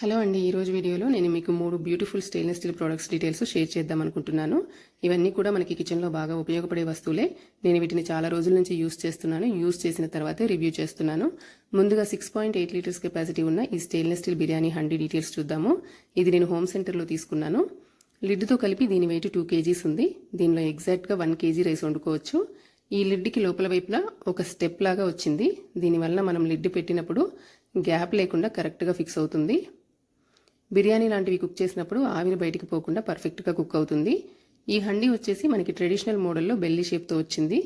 Hello అండి, ఈరోజు వీడియోలో నేను మీకు 3 beautiful stainless steel products details share చేద్దాం అనుకుంటున్నాను. ఇవన్నీ కూడా మనకి కిచెన్లో బాగా ఉపయోగపడే వస్తువులే. నేను వీటిని చాలా రోజుల నుంచి యూస్ చేస్తున్నాను. యూస్ చేసిన తర్వాతే రివ్యూ చేస్తున్నాను. ముందుగా 6.8 లీటర్స్ కెపాసిటీ ఉన్న ఈ stainless steel biryani handi details చూద్దాము. ఇది నేను హోమ్ సెంటర్లో తీసుకున్నాను. లిడ్తో కలిపి దీని వెయిట్ 2 kgs ఉంది. దీనిలో ఎగ్జాక్ట్గా 1 kg రైస్ వండుకోవచ్చు. ఈ లిడ్కి లోపల వైపులా ఒక స్టెప్ లాగా వచ్చింది. దీనివల్ల మనం లిడ్ పెట్టినప్పుడు గ్యాప్ లేకుండా కరెక్ట్గా ఫిక్స్ అవుతుంది. బిర్యానీ లాంటివి కుక్ చేసినప్పుడు ఆవిరి బయటికి పోకుండా పర్ఫెక్ట్గా కుక్ అవుతుంది. ఈ హండీ వచ్చేసి మనకి ట్రెడిషనల్ మోడల్లో బెల్లీ షేప్తో వచ్చింది.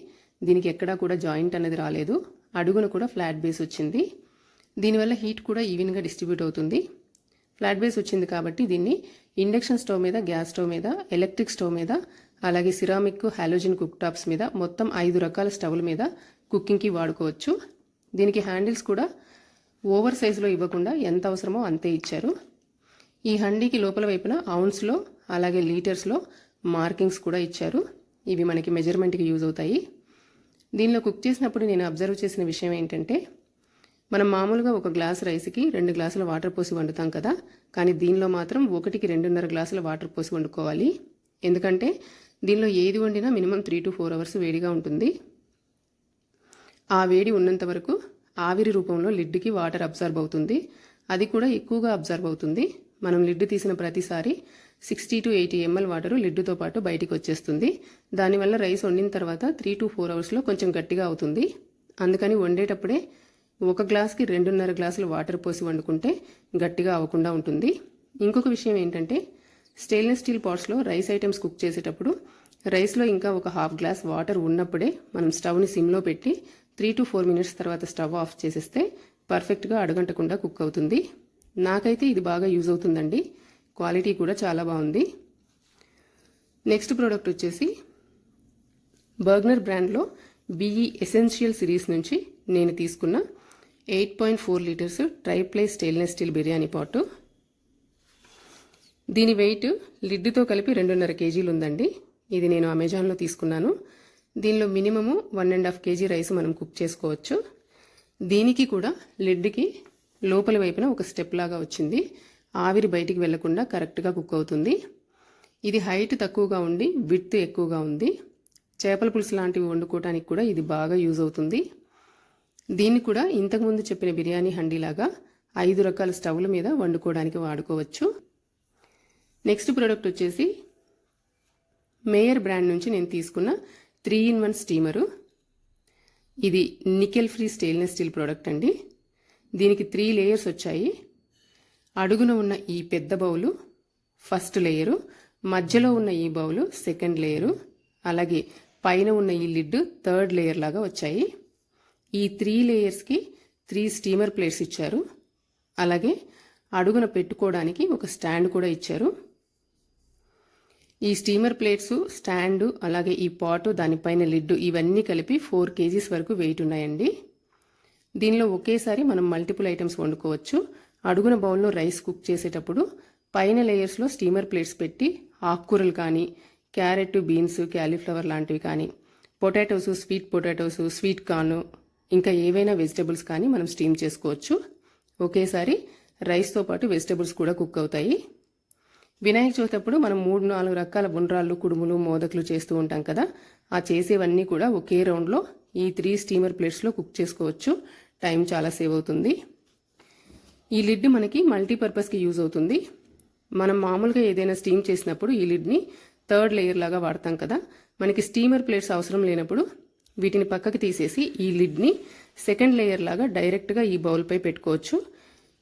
దీనికి ఎక్కడా కూడా జాయింట్ అనేది రాలేదు. అడుగున కూడా ఫ్లాట్ బేస్ వచ్చింది. దీనివల్ల హీట్ కూడా ఈవెన్గా డిస్ట్రిబ్యూట్ అవుతుంది. ఫ్లాట్ బేస్ వచ్చింది కాబట్టి దీన్ని ఇండక్షన్ స్టవ్ మీద, గ్యాస్ స్టవ్ మీద, ఎలక్ట్రిక్ స్టవ్ మీద, అలాగే సిరామిక్, హాలోజన్ కుక్ టాప్స్ మీద మొత్తం 5 రకాల స్టవ్ల మీద కుకింగ్కి వాడుకోవచ్చు. దీనికి హ్యాండిల్స్ కూడా ఓవర్ సైజులో ఇవ్వకుండా ఎంత అవసరమో అంతే ఇచ్చారు. ఈ హండీకి లోపల వైపున ఔన్స్లో అలాగే లీటర్స్లో మార్కింగ్స్ కూడా ఇచ్చారు. ఇవి మనకి మెజర్మెంట్కి యూజ్ అవుతాయి. దీనిలో కుక్ చేసినప్పుడు నేను అబ్జర్వ్ చేసిన విషయం ఏంటంటే, మనం మామూలుగా 1 గ్లాస్ రైస్కి 2 గ్లాసుల వాటర్ పోసి వండుతాం కదా, కానీ దీనిలో మాత్రం 1కి 2.5 గ్లాసుల వాటర్ పోసి వండుకోవాలి. ఎందుకంటే దీనిలో ఏది వండినా మినిమం 3 to 4 అవర్స్ వేడిగా ఉంటుంది. ఆ వేడి ఉన్నంత వరకు ఆవిరి రూపంలో లిడ్కి వాటర్ అబ్జర్వ్ అవుతుంది. అది కూడా ఎక్కువగా అబ్జర్వ్ అవుతుంది. మనం లిడ్ తీసిన ప్రతిసారి 60 to 80 ml వాటరు లిడ్తో పాటు బయటికి వచ్చేస్తుంది. దానివల్ల రైస్ వండిన తర్వాత 3 to 4 అవర్స్లో కొంచెం గట్టిగా అవుతుంది. అందుకని వండేటప్పుడే 1 గ్లాస్కి 2.5 గ్లాసులు వాటర్ పోసి వండుకుంటే గట్టిగా అవ్వకుండా ఉంటుంది. ఇంకొక విషయం ఏంటంటే, స్టెయిన్లెస్ స్టీల్ పాట్స్లో రైస్ ఐటమ్స్ కుక్ చేసేటప్పుడు రైస్లో ఇంకా 1/2 గ్లాస్ వాటర్ ఉన్నప్పుడే మనం స్టవ్ని సిమ్లో పెట్టి 3 to 4 మినిట్స్ తర్వాత స్టవ్ ఆఫ్ చేసేస్తే పర్ఫెక్ట్గా అడుగంటకుండా కుక్ అవుతుంది. నాకైతే ఇది బాగా యూజ్ అవుతుందండి. క్వాలిటీ కూడా చాలా బాగుంది. నెక్స్ట్ ప్రోడక్ట్ వచ్చేసి బర్గ్నర్ బ్రాండ్లో బిఈ ఎసెన్షియల్ సిరీస్ నుంచి నేను తీసుకున్న 8.4 litres triply stainless steel biryani పాటు. దీని వెయిట్ లిడ్తో కలిపి 2.5 kg ఉందండి. ఇది నేను అమెజాన్లో తీసుకున్నాను. దీనిలో మినిమము 1.5 kg రైస్ మనం కుక్ చేసుకోవచ్చు. దీనికి కూడా లిడ్కి లోపల వైపున ఒక స్టెప్ లాగా వచ్చింది. ఆవిరి బయటికి వెళ్లకుండా కరెక్ట్గా కుక్ అవుతుంది. ఇది హైట్ తక్కువగా ఉండి విడ్త్ ఎక్కువగా ఉంది. చేపల పులుసు లాంటివి వండుకోవడానికి కూడా ఇది బాగా యూజ్ అవుతుంది. దీన్ని కూడా ఇంతకుముందు చెప్పిన బిర్యానీ హండీలాగా 5 రకాల స్టవ్ల మీద వండుకోవడానికి వాడుకోవచ్చు. నెక్స్ట్ ప్రోడక్ట్ వచ్చేసి మేయర్ బ్రాండ్ నుంచి నేను తీసుకున్న 3-in-1 స్టీమరు. ఇది nickel free stainless steel product అండి. దీనికి 3 లేయర్స్ వచ్చాయి. అడుగున ఉన్న ఈ పెద్ద బౌలు ఫస్ట్ లేయరు, మధ్యలో ఉన్న ఈ బౌలు సెకండ్ లేయరు, అలాగే పైన ఉన్న ఈ లిడ్ థర్డ్ లేయర్ లాగా వచ్చాయి. ఈ 3 లేయర్స్కి 3 స్టీమర్ ప్లేట్స్ ఇచ్చారు. అలాగే అడుగున పెట్టుకోవడానికి ఒక స్టాండ్ కూడా ఇచ్చారు. ఈ స్టీమర్ ప్లేట్స్, స్టాండు, అలాగే ఈ పాటు, దానిపైన లిడ్ ఇవన్నీ కలిపి 4 kgs వరకు వెయిట్ ఉన్నాయండి. దీనిలో ఒకేసారి మనం మల్టిపుల్ ఐటమ్స్ వండుకోవచ్చు. అడుగున బౌల్లో రైస్ కుక్ చేసేటప్పుడు పైన లేయర్స్లో స్టీమర్ ప్లేట్స్ పెట్టి ఆకుకూరలు కానీ, క్యారెట్, బీన్స్, క్యాలీఫ్లవర్ లాంటివి కానీ, potatoes, sweet potatoes, sweet corn, ఇంకా ఏవైనా వెజిటబుల్స్ కానీ మనం స్టీమ్ చేసుకోవచ్చు. ఒకేసారి రైస్తో పాటు వెజిటబుల్స్ కూడా కుక్ అవుతాయి. వినాయక చవితి అప్పుడు మనం 3-4 రకాల ఉండ్రాళ్ళు, కుడుములు, మోదకులు చేస్తూ ఉంటాం కదా, ఆ చేసేవన్నీ కూడా ఒకే రౌండ్లో ఈ 3 స్టీమర్ ప్లేట్స్లో కుక్ చేసుకోవచ్చు. టైం చాలా సేవ్ అవుతుంది. ఈ లిడ్ మనకి మల్టీపర్పస్కి యూజ్ అవుతుంది. మనం మామూలుగా ఏదైనా స్టీమ్ చేసినప్పుడు ఈ లిడ్ని థర్డ్ లేయర్ లాగా వాడతాం కదా, మనకి స్టీమర్ ప్లేట్స్ అవసరం లేనప్పుడు వీటిని పక్కకి తీసేసి ఈ లిడ్ని సెకండ్ లేయర్ లాగా డైరెక్ట్గా ఈ బౌల్పై పెట్టుకోవచ్చు.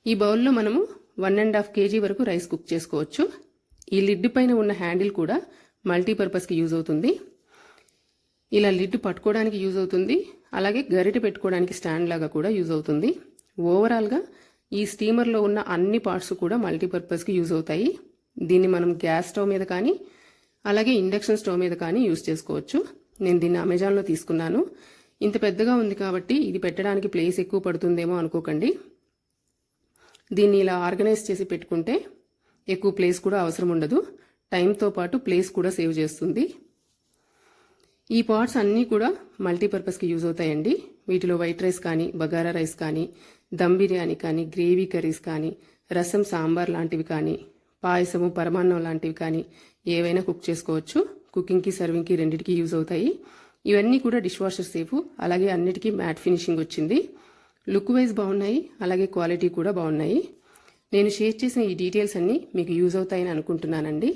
ఈ బౌల్లో మనము 1.5 kg వరకు రైస్ కుక్ చేసుకోవచ్చు. ఈ లిడ్ పైన ఉన్న హ్యాండిల్ కూడా మల్టీపర్పస్కి యూజ్ అవుతుంది. ఇలా లిడ్ పట్టుకోవడానికి యూజ్ అవుతుంది, అలాగే గరిటె పెట్టుకోవడానికి స్టాండ్ లాగా కూడా యూజ్ అవుతుంది. ఓవరాల్గా ఈ స్టీమర్లో ఉన్న అన్ని పార్ట్స్ కూడా మల్టీపర్పస్కి యూజ్ అవుతాయి. దీన్ని మనం గ్యాస్ స్టవ్ మీద కానీ, అలాగే ఇండక్షన్ స్టవ్ మీద కానీ యూజ్ చేసుకోవచ్చు. నేను దీన్ని అమెజాన్లో తీసుకున్నాను. ఇంత పెద్దగా ఉంది కాబట్టి ఇది పెట్టడానికి ప్లేస్ ఎక్కువ పడుతుందేమో అనుకోకండి. దీన్ని ఇలా ఆర్గనైజ్ చేసి పెట్టుకుంటే ఎక్కువ ప్లేస్ కూడా అవసరం ఉండదు. టైంతో పాటు ప్లేస్ కూడా సేవ్ చేస్తుంది. ఈ పాట్స్ అన్నీ కూడా మల్టీపర్పస్కి యూజ్ అవుతాయండి. వీటిలో వైట్ రైస్ కానీ, బగారా రైస్ కానీ, దమ్ బిర్యానీ కానీ, గ్రేవీ కర్రీస్ కానీ, రసం సాంబార్ లాంటివి కానీ పాయసము పరమాన్నం లాంటివి కానీ ఏవైనా కుక్ చేసుకోవచ్చు. కుకింగ్కి సర్వింగ్కి రెండింటికి యూజ్ అవుతాయి. ఇవన్నీ కూడా డిష్ వాషర్ సేఫ్. అలాగే అన్నిటికీ మ్యాట్ ఫినిషింగ్ వచ్చింది. లుక్ వైజ్ బాగున్నాయి, అలాగే క్వాలిటీ కూడా బాగున్నాయి. నేను షేర్ చేసిన ఈ డీటెయిల్స్ అన్నీ మీకు యూజ్ అవుతాయని అనుకుంటున్నానండి.